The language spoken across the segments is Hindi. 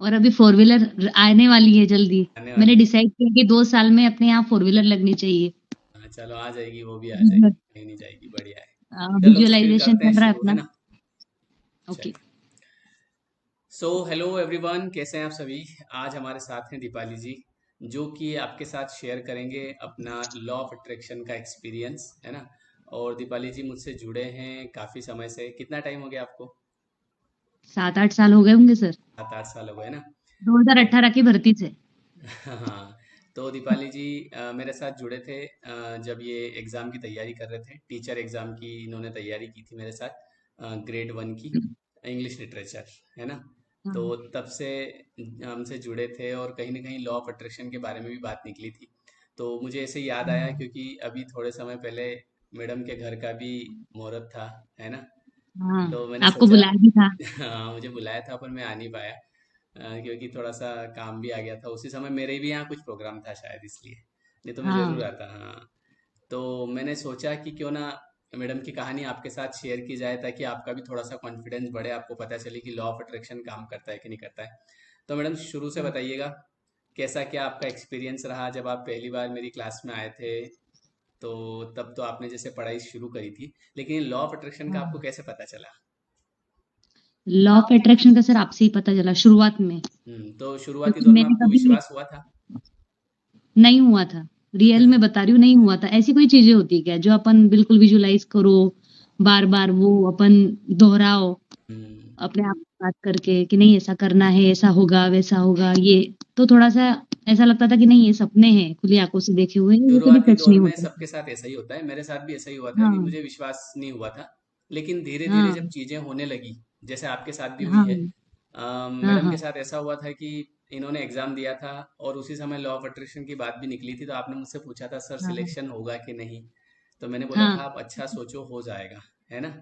और अभी फोर व्हीलर आने वाली है जल्दी। आने मैंने वाली है। डिसाइड किया कि 2 साल में अपने यहाँ फोर व्हीलर लगनी चाहिए। हाँ, चलो आ जाएगी, वो भी आ जाएगी, कहीं नहीं जाएगी, बढ़िया है। चलो तो फिर विजुअलाइजेशन करते हैं चल रहा है शुरू, है अपना। ना? ओके। चलिए। सो हेलो एवरीवन, कैसे हैं आप सभी? आज हमारे साथ हैं दीपाली जी, जो कि आपके साथ शेयर करेंगे अपना लॉ ऑफ अट्रैक्शन का एक्सपीरियंस, है ना? और दीपाली जी मुझसे जुड़े हैं काफ़ी समय से। कितना टाइम हो गया आपको? 7-8 साल हो गए होंगे सर। 7-8 साल हो गए ना? तो 2018 की भर्ती से। हाँ, तो दीपाली जी मेरे साथ जुड़े थे जब ये एग्ज़ाम की तैयारी कर रहे थे, टीचर एग्ज़ाम की इन्होंने तैयारी की थी मेरे साथ, ग्रेड 1 की, इंग्लिश लिटरेचर, है ना? तो हाँ। तब से हमसे जुड़े थे और कहीं न कहीं लॉ ऑफ अट्रैक्शन के बारे में भी बात निकली थी। तो मुझे ऐसे ही याद आया क्योंकि अभी थोड़े समय पहले मैडम के घर का भी मुहूर्त था, है ना? हाँ, तो मैंने आपको सोचा बुलाया भी था। हाँ, मुझे बुलाया था पर मैं आ नहीं पाया, क्योंकि थोड़ा-सा काम भी आ गया था। उसी समय मेरे भी यहाँ कुछ प्रोग्राम था शायद इसलिए, नहीं तो मैं ज़रूर हाँ। आता। हाँ, तो मैंने सोचा कि क्यों ना मैडम की कहानी आपके साथ शेयर की जाए ताकि आपका भी थोड़ा-सा कॉन्फिडेंस बढ़े, आपको पता चले कि लॉ ऑफ अट्रैक्शन काम करता है कि नहीं करता है। तो मैडम शुरू से हाँ। बताइएगा, कैसा क्या आपका एक्सपीरियंस रहा जब आप पहली बार मेरी क्लास में आए थे? तो तब तो आपने जैसे पढ़ाई शुरू करी थी, लेकिन लॉ ऑफ अट्रैक्शन का आपको हाँ। कैसे पता चला? लॉ ऑफ अट्रैक्शन का सर आपसे ही पता चला शुरुआत में। तो शुरुआती क्योंकि दौर में मैंने आपको कभी विश्वास हुआ था? नहीं हुआ था। रियल में बता रही हूँ, नहीं हुआ था। ऐसी कोई चीजें होती है क्या जो अपन बिल्कुल विजुलाइज करो, बार बार वो अपन दोहराओ हुँ, अपने आप से बात करके कि नहीं ऐसा करना है, ऐसा होगा, वैसा होगा, ये तो थोड़ा सा ऐसा लगता था कि नहीं ये सपने हैं, खुली आंखों से देखे हुए हैं, ये कभी शुरुआती सच दौर नहीं में होते। सबके साथ ऐसा ही होता है, मेरे साथ भी ऐसा ही हुआ था कि हाँ। मुझे विश्वास नहीं हुआ था। लेकिन धीरे-धीरे जब हाँ। चीज़ें होने लगी, जैसे आपके साथ भी हुई हाँ। है, हाँ। मैडम के हाँ। साथ ऐसा हुआ था कि इन्होंने एग्ज़ाम दिया था और उसी समय लॉ ऑफ अट्रैक्शन की बात भी निकली थी, तो आपने मुझसे पूछा था सर हाँ। सिलेक्शन होगा कि नहीं? तो मैंने बोला था हाँ। आप अच्छा सोचो, हो जाएगा, है ना?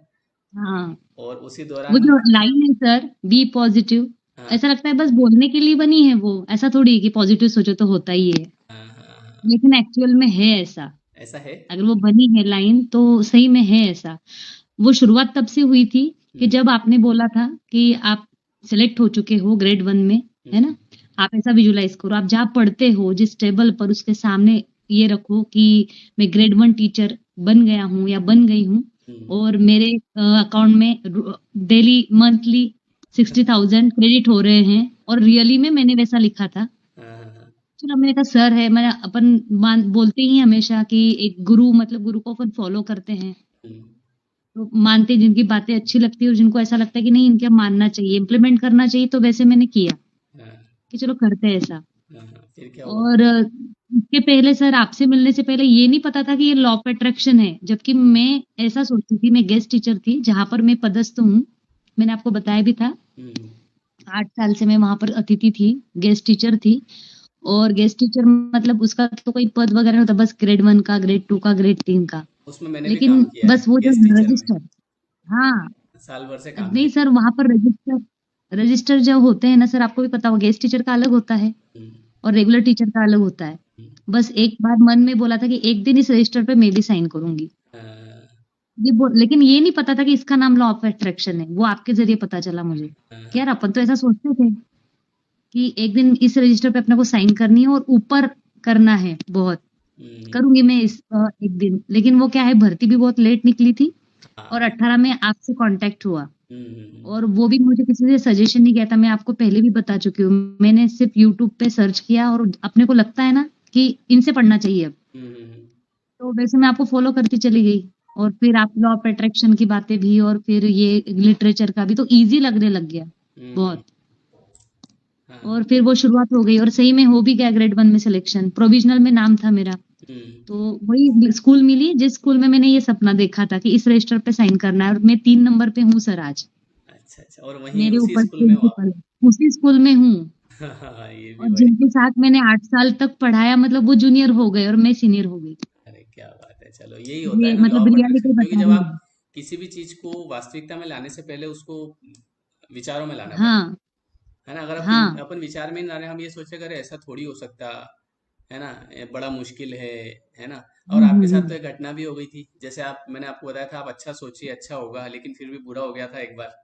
हाँ। और उसी वो दौरान जो लाइन है सर, बी पॉजिटिव, हाँ, ऐसा लगता है बस बोलने के लिए बनी है वो, ऐसा थोड़ी है कि पॉजिटिव सोचो तो होता ही है। हाँ, हाँ, हाँ, लेकिन एक्चुअल में है ऐसा। ऐसा है? अगर वो बनी है लाइन तो सही में है ऐसा। वो शुरुआत तब से हुई थी कि हुँ, जब आपने बोला था कि आप सिलेक्ट हो चुके हो ग्रेड 1 में, है हुँ, ना? आप ऐसा विजुलाइज़ करो, आप जहाँ पढ़ते हो जिस टेबल पर उसके सामने ये रखो कि मैं ग्रेड 1 टीचर बन गया हूँ या बन गई हूँ हुँ, और मेरे अकाउंट में डेली मंथली 60,000 क्रेडिट हो रहे हैं और रियली में मैंने वैसा लिखा था। हाँ, हाँ, हाँ, चलो मैंने कहा सर है, मैंने अपन बोलते ही हैं हमेशा कि एक गुरु मतलब गुरु को अपन फॉलो करते हैं। हुँ, तो मानते हैं, जिनकी बातें अच्छी लगती है और जिनको ऐसा लगता है कि नहीं इनके मानना चाहिए, इम्प्लीमेंट करना चाहिए, तो वैसे मैंने किया हाँ, कि चलो करते हैं ऐसा। हाँ, हाँ, फिर क्या हुआ? और इसके पहले सर आपसे मिलने से पहले ये नहीं पता था कि ये लॉ ऑफ अट्रैक्शन है, जबकि हुँ, मैं ऐसा सोचती थी। मैं गेस्ट टीचर थी जहां पर मैं पदस्थ हूँ, मैंने आपको बताया भी था। हुँ, हुँ, 8 साल से मैं वहां पर अतिथि थी, गेस्ट टीचर थी। और गेस्ट टीचर मतलब उसका तो कोई पद वगैरह नहीं होता, बस ग्रेड 1 का, ग्रेड 2 का, ग्रेड 3 का। उसमें मैंने भी लेकिन काम किया है, बस वो जो गेस्ट टीचर में, रजिस्टर। हाँ। साल भर से काम नहीं किया। सर, वहाँ पर रजिस्टर रजिस्टर जो होते हैं ना सर, आपको भी पता होगा गेस्ट टीचर का अलग होता है हुँ, और रेगुलर टीचर का अलग होता है। हुँ, बस एक बार मन में बोला था कि एक दिन इस रजिस्टर पे मैं भी साइन करूँगी। अ, लेकिन ये नहीं पता था कि इसका नाम लॉ ऑफ अट्रैक्शन है। वो आपके ज़रिए पता चला मुझे कि यार अपन तो ऐसा सोचते थे कि एक दिन इस रजिस्टर पे अपने को साइन करनी है और ऊपर करना है बहुत। हुँ, करूँगी मैं एक दिन। लेकिन वो क्या है, भर्ती भी बहुत लेट निकली थी और हाँ, 18 में आपसे कॉन्टैक्ट हुआ। हुँ, हुँ, हुँ, और वो भी मुझे किसी से सजेशन नहीं किया था, मैं आपको पहले भी बता चुकी हूँ। मैंने सिर्फ यूट्यूब पे सर्च किया और अपने को लगता है ना कि इनसे पढ़ना चाहिए अब, हुँ, हुँ, हुँ, तो वैसे मैं आपको फॉलो करती चली गई। और फिर आप लॉ ऑफ अट्रैक्शन की बातें भी और फिर ये लिटरेचर का भी तो ईज़ी लगने लग गया हुँ, हुँ, बहुत। हाँ, और फिर वो शुरुआत हो गई और सही में हो भी गया ग्रेड 1 में सिलेक्शन, प्रोविज़नल में नाम था मेरा। हुँ, तो वही स्कूल मिली जिस स्कूल में मैंने ये सपना देखा था कि इस रजिस्टर पे साइन करना है, और मैं 3 नंबर पे हूँ सर आज। अच्छा, अच्छा, और वहीं मेरे उसी ऊपर स्कूल में हो आप? प्रिंसिपल है, उसी स्कूल में हूँ। हाँ, हाँ, हाँ, ये भी और बड़ी, जिनके साथ मैंने 8 साल तक पढ़ाया, मतलब वो जूनियर हो गए और मैं सीनियर हो गई। अरे क्या बात है! चलो यही होता है ये ना लॉ मतलब ऑफ रियलिटी अट्रैक्शन, क्योंकि बता जब रही आप हूँ। किसी भी चीज़ को वास्तविकता में लाने से पहले उसको विचारों में लाना पड़ता हाँ। है ना? अगर हाँ। अपन विचार में ही ना लाए, हम ये सोचे अरे ऐसा थोड़ी हो सकता, है ना? ये बड़ा मुश्किल है ना? और आपके साथ तो एक घटना भी हो गई थी, जैसे आप मैंने आपको बताया था आप अच्छा सोचिए अच्छा होगा, लेकिन फिर भी बुरा हो गया था एक बार,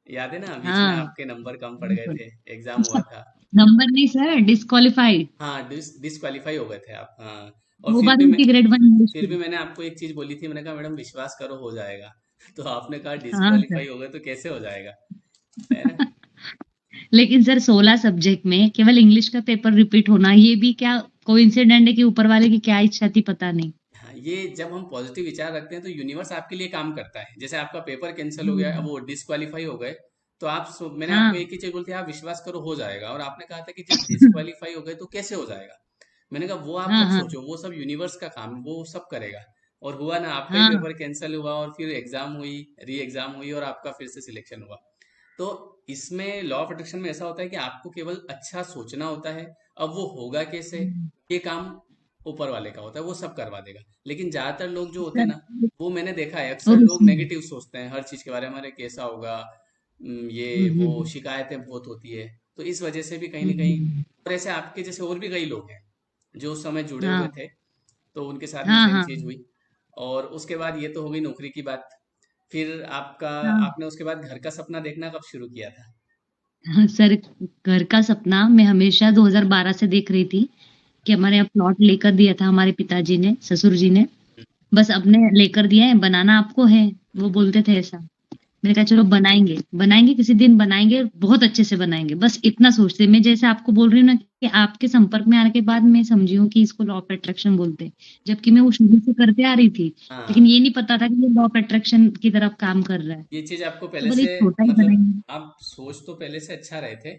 याद है ना, बीच में हाँ आपके नंबर कम पड़ गए बिल्कुल। थे, एग्जाम हुआ था। नंबर नहीं सर, डिस्क्वालिफाइड। हाँ, डिसक्वालीफाई हो गए थे आप, हाँ। और वो फिर बात भी मैं उनकी ग्रेड वन इंग्लिश फिर भी की। मैंने आपको एक चीज बोली थी, मैंने कहा मैडम विश्वास करो हो जाएगा। तो आपने कहा हाँ सर। डिसक्वालीफाई हो गए तो कैसे हो जाएगा, है ना। लेकिन सर 16 सब्जेक्ट में केवल इंग्लिश का पेपर रिपीट होना, ये भी क्या कोइंसिडेंट है कि ऊपर वाले की क्या इच्छा थी, पता नहीं। हाँ, ये जब हम पॉजिटिव विचार रखते हैं तो यूनिवर्स आपके लिए काम करता है। जैसे आपका पेपर कैंसिल हो गया, अब हम्म, वो डिसक्वालीफाई हो गए, तो मैंने आपको हाँ एक ही चीज बोली थी, आप विश्वास करो हो जाएगा। और आपने कहा था कि जब डिसक्वालीफाई हो गए तो कैसे हो जाएगा। मैंने कहा वो आप हाँ मत हाँ सोचो, वो सब यूनिवर्स का काम है, वो सब करेगा। और हुआ ना, आपका ही हाँ पेपर कैंसिल हुआ और फिर एग्जाम हुई, री एग्जाम हुई और आपका फिर से सिलेक्शन हुआ। तो इसमें लॉ ऑफ अट्रैक्शन में ऐसा होता है कि आपको केवल अच्छा सोचना होता है। अब वो होगा कैसे, हम्म, ये काम ऊपर वाले का होता है, वो सब करवा देगा। लेकिन ज्यादातर लोग जो होते हैं सर ना, वो मैंने देखा है, अक्सर और लोग उसमें नेगेटिव सोचते हैं हर चीज के बारे में, अरे कैसा होगा, हम्म, ये हम्म, वो शिकायतें बहुत होती है। तो इस वजह से भी कहीं ना कहीं, हम्म, और ऐसे आपके जैसे और भी कई लोग हैं जो उस समय जुड़े हुए हाँ थे, तो उनके साथ में हाँ सेम हाँ चीज हुई। और उसके बाद ये तो हो गई नौकरी की बात। फिर आपका, हाँ आपने उसके बाद घर का सपना देखना कब शुरू किया था। हाँ सर, घर का सपना मैं हमेशा 2012 से देख रही थी कि हमारे यहाँ प्लॉट लेकर दिया था हमारे पिताजी ने, ससुर जी ने। बस अपने लेकर दिया है, बनाना आपको है, वो बोलते थे ऐसा। मैंने कहा चलो बनाएंगे, बनाएंगे किसी दिन बनाएंगे, बहुत अच्छे से बनाएंगे, बस इतना सोचते। मैं जैसे आपको बोल रही हूँ ना कि आपके संपर्क में आने के बाद मैं समझी हूँ कि इसको लॉ ऑफ अट्रैक्शन बोलते हैं, जबकि मैं वो शुरू से करते आ रही थी। लेकिन हाँ, ये नहीं पता था कि ये लॉ ऑफ अट्रैक्शन की तरफ काम कर रहा है। ये चीज आपको तो पहले बोले से, छोटा ही मतलब बनाएंगे। आप सोच तो पहले से अच्छा रहे थे,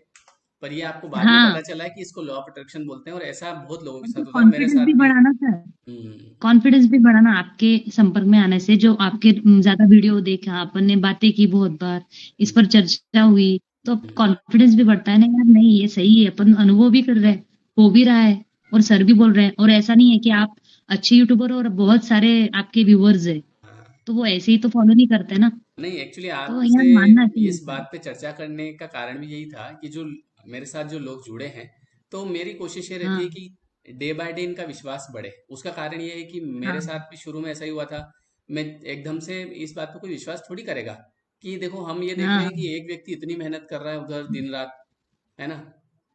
पर ये आपको बाद में हाँ, पता चला है कि इसको लॉ ऑफ अट्रैक्शन बोलते हैं। और ऐसा बहुत लोगों के और साथ होता है, मेरे कॉन्फिडेंस भी साथ भी। बढ़ाना सर, हम्म। कॉन्फिडेंस भी बढ़ाना आपके संपर्क में आने से, जो आपके ज्यादा वीडियो देखा, अपन ने बातें की बहुत बार, इस हम्म। पर चर्चा हुई, तो हम्म। कॉन्फिडेंस भी बढ़ता है ना यार, नहीं ये सही है, अपन अनुभव भी कर रहे हैं, हो भी रहा है, और सर भी बोल रहे हैं। और ऐसा नहीं है कि आप अच्छे यूट्यूबर और बहुत सारे आपके व्यूअर्स है, हाँ। तो वो ऐसे ही तो फॉलो नहीं करते ना। नहीं, एक्चुअली तो आपसे यार मानना चाहिए इस सर। बात पे चर्चा करने का कारण भी यही था कि जो मेरे साथ जो लोग जुड़े हैं, तो मेरी कोशिश ये रहती है हाँ कि डे बाय डे इनका विश्वास बढ़े। उसका कारण ये है कि मेरे हाँ साथ भी शुरू में ऐसा ही हुआ था। मैं एकदम से इस बात पे कोई विश्वास थोड़ी करेगा, कि देखो हम ये देख रहे हैं हाँ कि एक व्यक्ति इतनी मेहनत कर रहा है उधर दिन रात, है ना।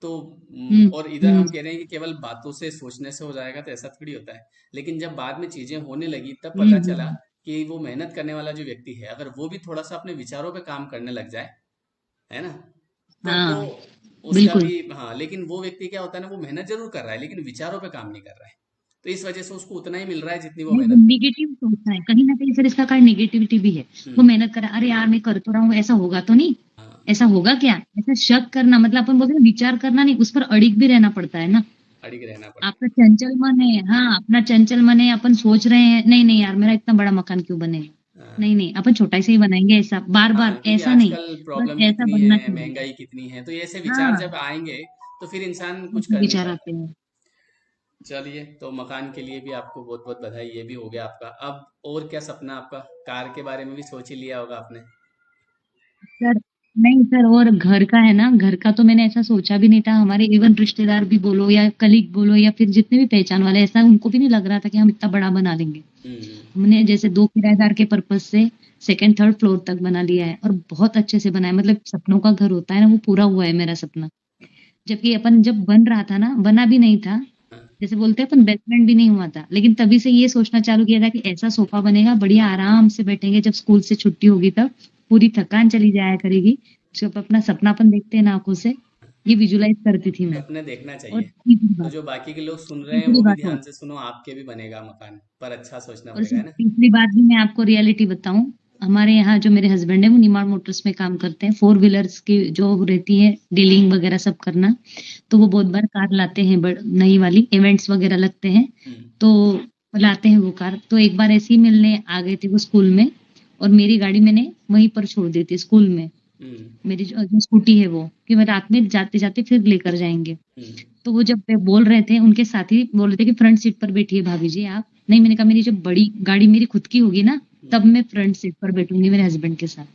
तो हम्म और इधर हम्म हम कह रहे हैं कि केवल बातों से सोचने से हो जाएगा, तो ऐसा थोड़ी होता है। लेकिन जब बाद में चीजें होने लगी तब पता चला हम्म, कि वो मेहनत करने वाला जो व्यक्ति है, अगर वो भी थोड़ा सा अपने विचारों पे काम करने लग जाए, है ना, तो हाँ उसका बिल्कुल। भी, हाँ। लेकिन वो व्यक्ति क्या होता है ना, वो मेहनत जरूर कर रहा है लेकिन विचारों पे काम नहीं कर रहा है, तो इस वजह से उसको उतना ही मिल रहा है जितनी वो नहीं, वो मेहनत कर निगेटिव सोचता है कहीं ना कहीं, फिर इसका कारण निगेटिविटी भी है। रहा है। वो मेहनत कर रहा है, अरे यार मैं कर तो रहा हूँ, ऐसा होगा तो नहीं, हाँ, ऐसा होगा क्या, ऐसा शक करना, मतलब अपन बोलते हैं ना, विचार करना नहीं, उस पर अड़िग भी रहना पड़ता है ना। अड़िग रहना पड़ता आपका चंचल मन है, हाँ अपना चंचल मन है, अपन सोच रहे हैं नहीं नहीं यार मेरा इतना बड़ा मकान क्यों बनेगा, है। नहीं हाँ। नहीं अपन छोटा से ही बनाएंगे, ऐसा बार हाँ, बार क्योंकि ऐसा नहीं, आजकल बस प्रॉब्लम ऐसा कितनी बनना है, चाहिए। महंगाई कितनी है, तो ये ऐसे विचार हाँ जब आएंगे तो फिर इंसान कुछ ऐसे कर नहीं विचार पाता। आते हैं। चलिए, तो मकान के लिए भी आपको बहुत बहुत बधाई, ये भी हो गया आपका। अब और क्या सपना आपका, कार के बारे में भी सोच ही लिया होगा आपने। सर नहीं सर, और घर का है ना, घर का तो मैंने ऐसा सोचा भी नहीं था। हमारे इवन रिश्तेदार भी बोलो या कलीग बोलो या फिर जितने भी पहचान वाले, ऐसा उनको भी नहीं लग रहा था कि हम इतना बड़ा बना लेंगे। हम्म। हमने जैसे दो किराएदार के पर्पज से सेकंड थर्ड फ्लोर तक बना लिया है, और बहुत अच्छे से बनाया, मतलब सपनों का घर होता है ना, वो पूरा हुआ है मेरा सपना। जबकि अपन जब बन रहा था ना, बना भी नहीं था, हाँ। जैसे बोलते हैं अपन बेसमेंट भी नहीं हुआ था, लेकिन तभी से ये सोचना चालू किया था कि ऐसा सोफा बनेगा, बढ़िया आराम से बैठेंगे, जब स्कूल से छुट्टी होगी तब पूरी थकान चली जाया करेगी, जब अपना सपनापन देखते हैं ना आंखों से, ये विजुलाइज करती थी मैं। सपने देखना और चाहिए। तीसरी तो बात, जो बाकी के लोग सुन रहे हैं तीसरी वो भी बात और ध्यान से सुनो, आपके भी बनेगा मकान, पर अच्छा सोचना और पड़ेगा, सर है ना। तीसरी बात भी मैं आपको रियलिटी बताऊं, हमारे यहाँ जो मेरे हस्बैंड है वो निमाड़ मोटर्स में काम करते हैं, फोर व्हीलर्स की जो रहती है डीलिंग वगैरह सब करना। तो वो बहुत बार कार लाते हैं, नई वाली इवेंट्स वगैरह लगते हैं, हम्म। तो लाते हैं वो कार। तो एक बार ऐसे ही मिलने आ गए थे वो स्कूल में, और मेरी गाड़ी मैंने वहीं पर छोड़ दी थी स्कूल में, हम्म। मेरी जो स्कूटी है वो, कि मैं रात में जाते जाते फिर लेकर जाएंगे। हम्म। तो वो जब वे बोल रहे थे, उनके साथी बोल रहे थे कि फ्रंट सीट पर बैठिए भाभी जी आप, नहीं मैंने कहा मेरी जब बड़ी गाड़ी मेरी खुद की होगी ना, तब हम्म। मैं फ्रंट सीट पर बैठूंगी मेरे हस्बैंड के साथ।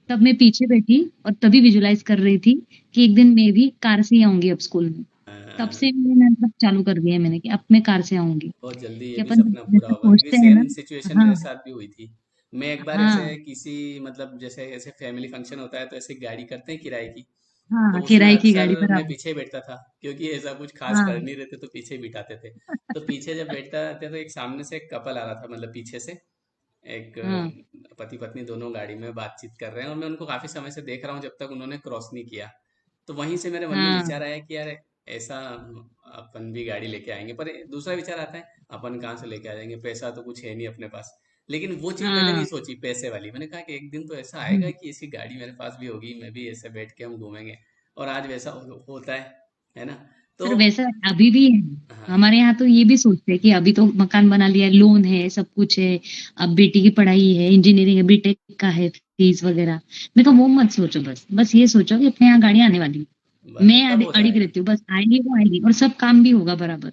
तब मैं पीछे बैठी और तभी विजुलाइज कर रही थी कि एक दिन मैं भी कार से ही आऊंगी अब स्कूल में। तब हाँ, से मैंने मतलब चालू कर दिया मैंने कि अब मैं कार से आऊंगी, बहुत जल्दी ये कि भी अपन सपना पूरा जैसे होगा, क्योंकि सोचते हैं सेम ना। सिचुएशन मेरे हाँ साथ भी हुई थी। मैं एक बार ऐसे हाँ किसी मतलब जैसे ऐसे फैमिली फंक्शन होता है तो ऐसे गाड़ी करते हैं किराए की, तो हाँ, उसमें किराए की अक्सर गाड़ी मैं बराबर। पीछे बैठता था क्योंकि ऐसा कुछ खास कर हाँ नहीं रहते तो पीछे बिठाते थे। तो पीछे जब बैठता था तो एक सामने से एक कपल आ रहा था, मतलब पीछे से एक हाँ पति पत्नी दोनों गाड़ी में बातचीत कर रहे हैं और मैं उनको काफी समय से देख रहा हूँ जब तक उन्होंने क्रॉस नहीं किया। तो वहीं से मेरे मन में हाँ विचार आया कि यार ऐसा अपन भी गाड़ी लेके आएंगे, पर दूसरा विचार आता है अपन कहाँ से लेके आ जाएंगे, पैसा तो कुछ है नहीं अपने पास। लेकिन वो चीज मैंने नहीं हाँ। सोची पैसे वाली, मैंने कहा कि एक दिन तो ऐसा आएगा हम्म। कि ऐसी गाड़ी मेरे पास भी होगी, मैं भी ऐसे बैठ के हम घूमेंगे। और आज वैसा होता है ना। तो सर वैसा अभी भी है। हाँ। हमारे यहाँ तो ये भी सोचते हैं कि अभी तो मकान बना लिया, लोन है, सब कुछ है। अब बेटी की पढ़ाई है, इंजीनियरिंग है, बीटेक का है, फीस वगैरह। मैं कहा वो मत सोचो, बस बस ये सोचो कि अपने यहाँ गाड़ी आने वाली है। वो मैं तब हो अड़िग जाएगा। रहती हूँ, बस आएगी वो आएगी, और सब काम भी होगा बराबर।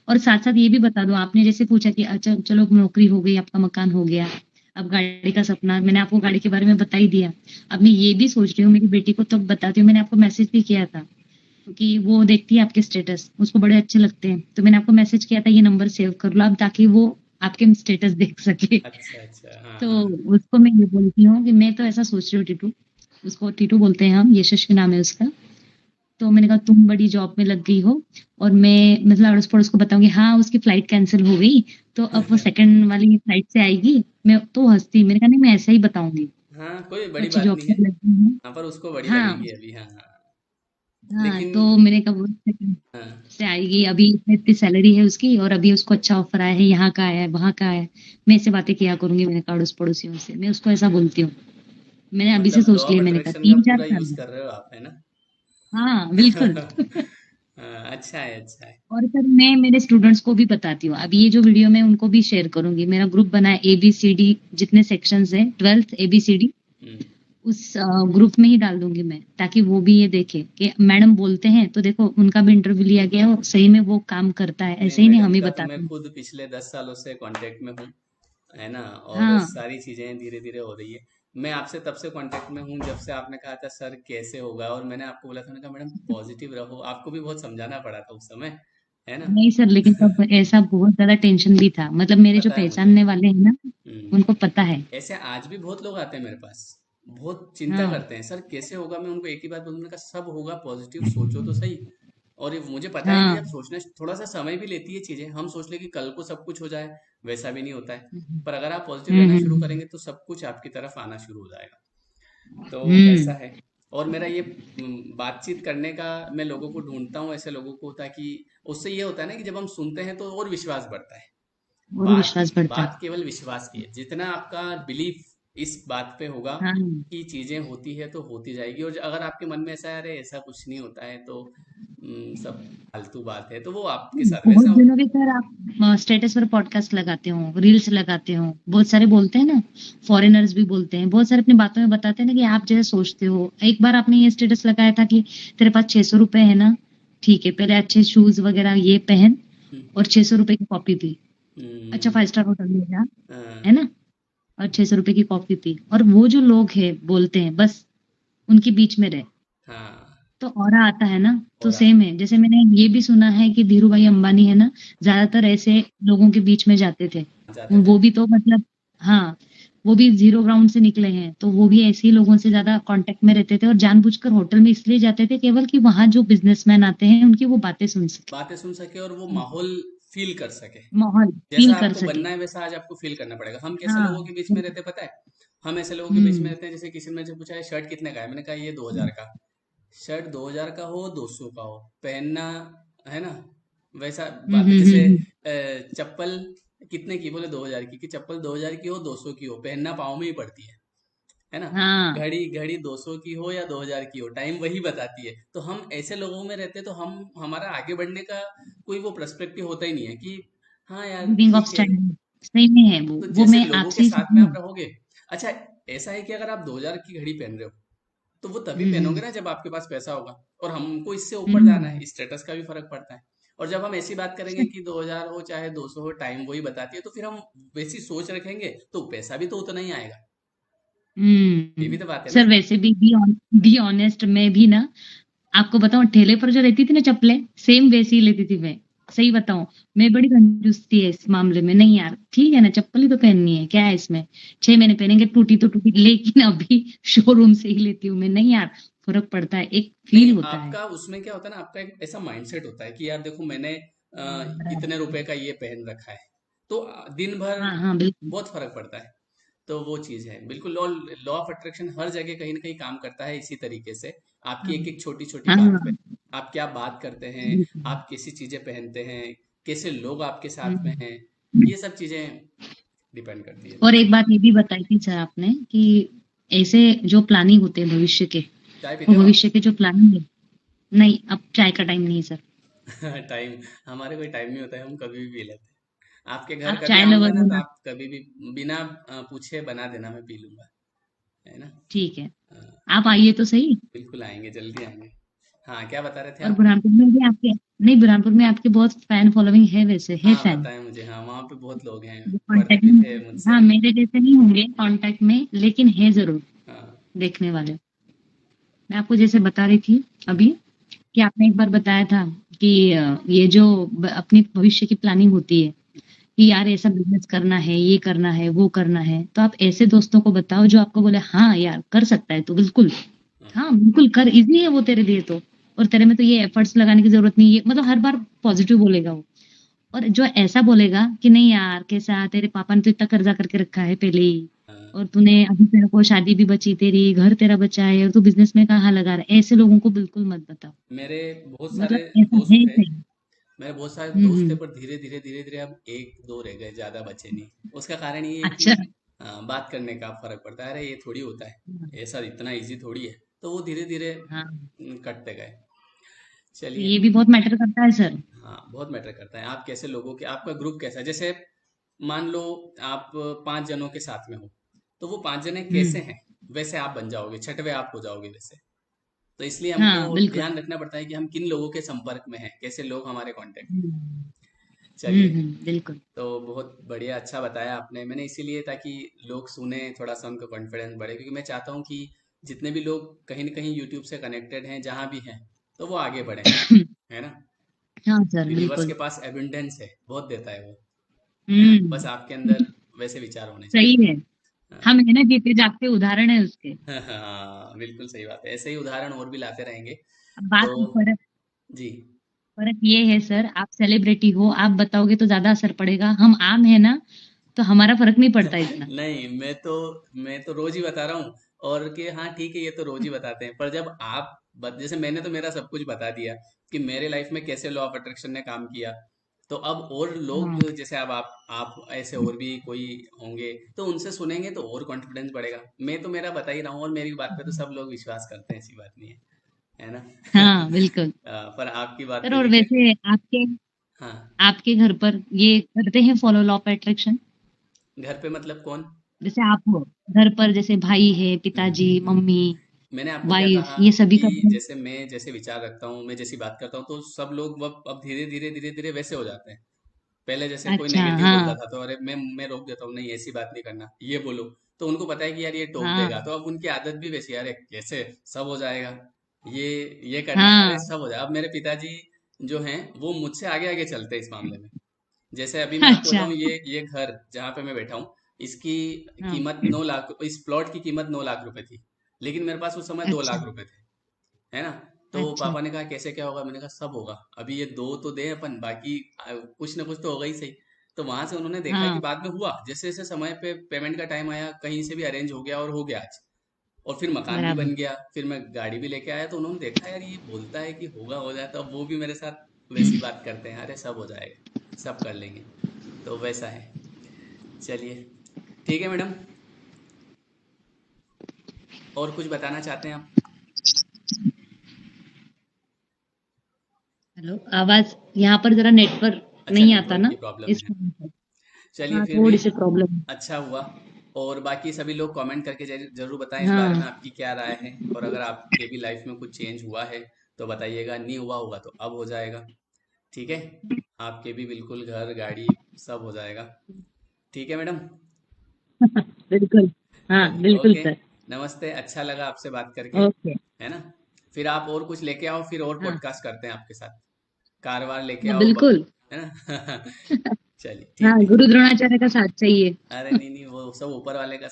और साथ साथ ये भी बता दो, आपने जैसे पूछा कि अच्छा चलो नौकरी हो गई, आपका मकान हो गया, अब गाड़ी का सपना, मैंने आपको गाड़ी के बारे में बता ही दिया। अब मैं ये भी सोच रही हूँ, मेरी बेटी को तो बताती हूँ, मैंने आपको मैसेज भी किया था क्योंकि वो देखती है आपके स्टेटस, उसको बड़े अच्छे लगते हैं, तो मैंने आपको मैसेज किया था ये नंबर सेव कर लो आप, ताकि वो आपके स्टेटस देख सके। अच्छा अच्छा, हाँ तो हाँ। उसको मैं ये बोलती हूँ कि मैं तो ऐसा सोच रही हूँ टीटू, उसको टीटू बोलते हैं हम, यशस्वी नाम है उसका। तो मैंने कहा तुम बड़ी जॉब में लग गई हो, और मैं मतलब अड़ोस पड़ोस को बताऊंगी हाँ उसकी फ्लाइट कैंसिल हो गई, तो अब वो सेकंड वाली फ्लाइट से आएगी। मैं तो हंसती, मैंने कहा नहीं मैं ऐसा ही बताऊंगी, हाँ कोई वो बड़ी अच्छी बात जॉब नहीं है। में लग गई है। हाँ पर उसको बड़ी हाँ लगेगी अभी, हाँ हाँ। हाँ, लेकिन तो मैंने कहा वो second हाँ, से आएगी, अभी इतनी सैलरी है उसकी, और अभी उसको अच्छा ऑफर आया है, यहाँ का आया है, वहां का आया है। मैं इससे बातें किया करूंगी, मैंने कहा अड़ोस पड़ोसियों से मैं उसको ऐसा बोलती हूँ। मैंने अभी से मतलब लॉ सोच ऑफ लिया, मैंने कहा अट्रैक्शन का 3-4 पूरा साल यूज में। कर रहे हो आप, है ना। हाँ बिल्कुल। हाँ, अच्छा है अच्छा है। और सर मैं मेरे स्टूडेंट्स को भी बताती हूँ, अब ये जो वीडियो मैं उनको भी शेयर करूंगी, मेरा ग्रुप बना है ABCD, जितने सेक्शंस हैं 12th ABCD, हम्म, उस ग्रुप में ही डाल दूंगी मैं, ताकि वो भी ये देखे कि मैडम बोलते हैं तो देखो उनका भी इंटरव्यू लिया गया और सही में वो काम करता है, नहीं ऐसे ही नहीं मैडम हम ही का तो मैं बताते हैं। खुद पिछले 10 सालों से कांटेक्ट में हूँ, है ना। और हाँ सारी चीजें धीरे धीरे हो रही है। मैं आपसे तब से कांटेक्ट में हूँ जब से आपने कहा था सर कैसे होगा, और मैंने आपको बोला था, मैंने कहा मैडम पॉजिटिव रहो, आपको भी बहुत समझाना पड़ा था उस समय, है ना। नहीं सर, लेकिन तब ऐसा बहुत ज्यादा टेंशन भी था, मतलब मेरे जो पता है मुझे। पहचानने वाले हैं ना, हम्म। उनको पता है। ऐसे आज भी बहुत लोग आते हैं मेरे पास, बहुत चिंता हाँ करते हैं सर कैसे होगा। मैं उनको एक ही बात बोलूँ, मैंने कहा सब होगा, पॉजिटिव सोचो तो सही। और ये मुझे पता है कि हाँ। जब सोचने थोड़ा सा समय भी लेती है चीजें, हम सोच ले कि कल को सब कुछ हो जाए, वैसा भी नहीं होता है। पर अगर आप पॉजिटिव रहना शुरू हम्म। करेंगे तो सब कुछ आपकी तरफ आना शुरू हो जाएगा। तो ऐसा हम्म। है। और मेरा ये बातचीत करने का, मैं लोगों को ढूंढता हूँ ऐसे लोगों को, ताकि उससे ये होता है ना कि जब हम सुनते हैं तो और विश्वास बढ़ता है। और बात विश्वास बढ़ता बात है। केवल विश्वास की है, जितना आपका बिलीफ इस बात पे होगा हाँ। कि चीजें होती है तो होती जाएगी। और अगर आपके मन में ऐसा है अरे ऐसा कुछ नहीं होता है तो सब फालतू बात है, तो वो आपके साथ बहुत वैसा होगा। दिनों के सर आप स्टेटस पर पॉडकास्ट लगाते हो, रील्स लगाते हो, बहुत सारे बोलते हैं ना, फॉरेनर्स भी बोलते हैं, बहुत सारे अपनी बातों में बताते हैं ना कि आप जैसे सोचते हो। एक बार आपने ये स्टेटस लगाया था कि तेरे पास 600 रुपए है ना, ठीक है पहले अच्छे शूज वगैरह ये पहन, हम्म, और 600 रुपए की कॉफी पी। अच्छा हम्म, 5 स्टार होटल में जा, हाँ, है ना, और 600 रुपए की कॉफी पी, और वो जो लोग हैं बोलते हैं बस उनके बीच में रहे, हाँ। तो ऑरा आता है ना। तो और सेम है, जैसे मैंने ये भी सुना है कि धीरू भाई अंबानी है ना, ज्यादातर ऐसे लोगों के बीच में जाते थे। जाते थे। वो भी तो मतलब, हाँ, वो भी जीरो ग्राउंड से निकले हैं, तो वो भी ऐसे ही लोगों से ज्यादा कांटेक्ट में रहते थे, और जानबूझकर होटल में इसलिए जाते थे केवल कि वहां जो बिजनेसमैन आते हैं उनकी वो बातें सुन सके, बातें सुन सके और वो माहौल फील कर सके। माहौल जैसा फील कर आपको सके। बनना है वैसा आज आपको फील करना पड़ेगा। हम कैसे हाँ। लोगों के बीच में रहते हैं पता है। हम ऐसे लोगों के बीच में हम्म। रहते हैं, जैसे किसी ने मुझे पूछा है शर्ट कितने का है, मैंने कहा ये 2000 का। शर्ट 2000 का हो 200 का हो पहनना, है ना, वैसा हम्म। बात है। हम्म। जैसे हम्म। चप्पल कितने की, बोले 2000 की, कि चप्पल 2000 की हो 200 की हो पहनना पाँव में ही पड़ती है ना। हाँ। घड़ी घड़ी 200 की हो या 2000 की हो टाइम वही बताती है। तो हम ऐसे लोगों में रहते हैं तो हम हमारा आगे बढ़ने का कोई वो पर्सपेक्टिव होता ही नहीं है कि हाँ यार लिविंग ऑफ ठीक है। स्टैंडर्ड सही में है तो वो जैसे मैं लोगों के आपसे ही साथ में सीखी आप हूँ। रहोगे, अच्छा ऐसा है कि अगर आप 2000 की घड़ी पहन रहे हो तो वो तभी हम्म। पहनोगे ना जब आपके पास पैसा होगा। और हमको इससे ऊपर जाना हम्म। है, स्टेटस का भी फर्क पड़ता है। और जब हम ऐसी बात करेंगे कि 2000 हो चाहे 200 हो टाइम वही बताती है, तो फिर हम वैसी सोच रखेंगे तो पैसा भी तो उतना ही आएगा। ये भी तो बात है ना। सर वैसे भी बी ऑनेस्ट, मैं भी ना आपको बताऊं, ठेले पर जो रहती थी ना चप्पलें, सेम वैसी ही लेती थी मैं। सही बताऊं, मैं बड़ी कंजूस थी इस मामले में। नहीं यार ठीक है ना, चप्पल ही तो पहननी है, क्या है इसमें, 6 महीने पहनेंगे, टूटी तो टूटी, लेकिन अभी शोरूम से ही लेती हूँ मैं। नहीं यार, फर्क पड़ता है, एक नहीं, फील होता है। आपका उसमें क्या होता है ना, आपका एक ऐसा माइंडसेट होता है कि यार देखो मैंने हाँ, इतने बराबर। रुपए का ये पहन रखा है, तो दिन भर हाँ हाँ बिल्कुल। बहुत फर्क पड़ता है। तो वो चीज है बिल्कुल। लॉ लॉ ऑफ अट्रैक्शन हर जगह कहीं ना कहीं काम करता है इसी तरीके से। आपकी हाँ एक एक छोटी छोटी हाँ बात हाँ, पे, आप क्या बात करते हैं, बिल्कुल। आप कैसी चीजें पहनते हैं, कैसे लोग आपके साथ में हम्म। हैं, ये सब चीजें डिपेंड करती है और बिल्कुल। एक बात ये भी बताई थी सर आपने कि ऐसे जो प्लानिंग होते हैं भविष्य के, चाय वो पीते हो आप? भविष्य के जो प्लानिंग है। नहीं, अब चाय का टाइम नहीं है सर। टाइम, हमारे कोई टाइम नहीं होता है, हम कभी भी पी लेते हैं। आपके घर आप कभी चाय आऊंगा लवर ना हो तो ना। आप कभी भी बिना पूछे बना देना, मैं पी लूंगा, है ना। ठीक है, हाँ, आप आइए तो सही। बिल्कुल आएंगे, जल्दी आएंगे। हाँ, क्या बता रहे थे और आप? बुरहानपुर में भी आपके, नहीं बुरहानपुर में आपके बहुत फैन फॉलोइंग है, वैसे है हाँ, फैन। पता है मुझे, हाँ वहाँ पे बहुत लोग हैं, जो पढ़ते कांटेक्ट भी में, थे मुझसे। हाँ मेरे जैसे नहीं होंगे कांटेक्ट में, लेकिन है जरूर हाँ। देखने वाले। मैं आपको जैसे बता रही थी अभी, कि आपने एक बार बताया था कि ये जो अपनी भविष्य की प्लानिंग होती है, कि यार ऐसा बिजनेस करना है, ये करना है, वो करना है, तो आप ऐसे दोस्तों को बताओ जो आपको बोले हाँ यार कर सकता है तो बिल्कुल, हाँ, हाँ बिल्कुल कर, इजी है वो तेरे लिए तो, और तेरे में तो ये एफर्ट्स लगाने की जरूरत नहीं है, मतलब हर बार पॉजिटिव बोलेगा वो। और जो ऐसा बोलेगा कि नहीं यार कैसा, तेरे पापा ने तो इतना कर्जा करके रखा है पहले ही, हाँ। और तूने अभी तेरे को शादी भी बची, तेरी घर तेरा बचा है, और तू बिजनेस में कहाँ लगा रहा है, ऐसे लोगों को बिल्कुल मत बताओ। मेरे बहुत सारे मतलब ऐसा दोस्त है थे, सही। मेरे बहुत सारे दोस्त थे, हम्म। पर धीरे धीरे धीरे धीरे अब एक दो रह गए, ज्यादा बचे नहीं। उसका कारण ये है कि अच्छा। बात करने का फर्क पड़ता है, अरे ये थोड़ी होता है, ऐसा इतना इजी थोड़ी है, तो वो धीरे धीरे हाँ, कटते गए। तो चलिए। ये भी बहुत मैटर करता है सर। हाँ, बहुत मैटर करता है, आप कैसे लोगों के, आपका ग्रुप कैसा है। जैसे मान लो आप 5 जनों के साथ में हो, तो वो 5 जने कैसे हम्म। हैं, वैसे आप बन जाओगे, छठवे आप हो जाओगे वैसे। तो इसलिए हमको हाँ बिल्कुल। ध्यान रखना पड़ता है कि हम किन लोगों के संपर्क में हैं, कैसे लोग हमारे कांटेक्ट में। हम्म। चलिए। बिल्कुल। तो बहुत बढ़िया, अच्छा बताया आपने, मैंने इसीलिए ताकि लोग सुने, थोड़ा सा उनका कॉन्फिडेंस बढ़े, क्योंकि मैं चाहता हूँ कि जितने भी लोग कहीं न कहीं यूट्यूब से कनेक्टेड हैं, जहाँ भी हैं, तो वो आगे बढ़ें, है ना। हाँ सर यूनिवर्स के बिल्कुल। पास एबिंडेंस है, बहुत देता है वो, है ना। बस आपके हम्म। अंदर वैसे विचार होने सही चाहिए। है। हाँ। हम है ना, जीते जागते उदाहरण है उसके। हाँ, बिल्कुल सही बात है, ऐसे ही उदाहरण और भी लाते रहेंगे। अब तो बात, फर्क, जी। फर्क ये है सर, आप सेलिब्रिटी हो, आप बताओगे तो ज्यादा असर पड़ेगा, हम आम है ना, तो हमारा फर्क नहीं पड़ता इतना। नहीं, मैं तो रोज ही बता रहा हूँ। और कि हाँ ठीक है, ये तो रोज ही बताते हैं, पर जब आप जैसे मैंने तो मेरा सब कुछ बता दिया कि मेरे लाइफ में कैसे लॉ ऑफ अट्रैक्शन ने काम किया। तो अब और लोग, हाँ जैसे अब आप ऐसे और भी कोई होंगे, तो उनसे सुनेंगे तो और कॉन्फिडेंस बढ़ेगा। मैं तो मेरा बता ही रहा हूँ, और मेरी बात पे तो सब लोग विश्वास करते हैं, ऐसी बात नहीं है ना। हाँ बिल्कुल। पर आपकी बात सर पे और भी खैर। वैसे आपके, हाँ। आपके घर पर ये करते हैं फॉलो लॉ ऑफ अट्रैक्शन? घर पे मतलब कौन? जैसे आप हो, घर पर जैसे भाई है, हम्म। पिताजी, मम्मी, मैंने आपको क्या वाइफ, कहा ये सभी कि करते हैं? जैसे मैं जैसे विचार रखता हूँ, मैं जैसी बात करता हूँ, तो सब लोग अब धीरे धीरे धीरे धीरे वैसे हो जाते हैं। पहले जैसे कोई अच्छा। नेगेटिव बोलता हाँ था, तो अरे मैं रोक देता हूँ, नहीं ऐसी बात नहीं करना, ये बोलो। तो उनको पता है कि यार ये टोक देगा, हाँ तो अब उनकी आदत भी वैसी है, अरे कैसे सब हो जाएगा, ये ये करना है, अरे हाँ। सब हो जाएगा। अब मेरे पिताजी जो हैं, वो मुझसे आगे आगे चलते हैं इस मामले में। जैसे अभी मैं आपको अच्छा। बताऊं, ये घर जहाँ पे मैं बैठा हूँ, इसकी हाँ। कीमत 9 लाख, इस प्लॉट की कीमत 9 लाख रुपए थी। लेकिन मेरे पास उस समय दो अच्छा। लाख रुपए थे, है ना। तो अच्छा। पापा ने कहा कैसे क्या होगा, मैंने कहा सब होगा, अभी ये दो तो दे अपन, बाकी कुछ ना कुछ तो होगा ही सही। तो वहां से उन्होंने देखा कि हाँ बाद में हुआ, जैसे जैसे समय पे पेमेंट का टाइम आया, कहीं से भी अरेंज हो गया और हो गया आज। और फिर मकान भी बराबर। बन गया, फिर मैं गाड़ी भी लेके आया, तो उन्होंने देखा यार ये बोलता है कि होगा हो जाता, अब वो भी मेरे साथ वैसी बात करते हैं, अरे सब हो जाएगा, सब कर लेंगे। तो वैसा है। चलिए, ठीक है मैडम, और कुछ बताना चाहते हैं आप? हेलो, आवाज यहाँ पर जरा नेटवर्क अच्छा, नहीं आता नेटवर्क ना, की प्रॉब्लम इस है। वजह से। चलिए, हाँ फिर भी थोड़ी सी प्रॉब्लम। अच्छा हुआ। और बाकी सभी लोग कमेंट करके जरूर बताएं इस बारे में, हाँ आपकी क्या राय है, और अगर आपके भी लाइफ में कुछ चेंज हुआ है तो बताइएगा, नहीं हुआ होगा तो अब हो जाएगा। ठीक है, आपके भी बिल्कुल घर गाड़ी सब हो जाएगा। ठीक है मैडम। बिल्कुल। हाँ चलिए, बिल्कुल ओके। सर। नमस्ते, अच्छा लगा आपसे बात करके, ओके। है ना। फिर आप और कुछ लेके आओ, फिर और हाँ पॉडकास्ट करते हैं आपके साथ, कार वार लेके हाँ आओ बिल्कुल। है ना? चलिए हाँ, ठीक है। गुरु द्रोणाचार्य का साथ चाहिए। अरे नहीं नहीं, वो सब ऊपर वाले का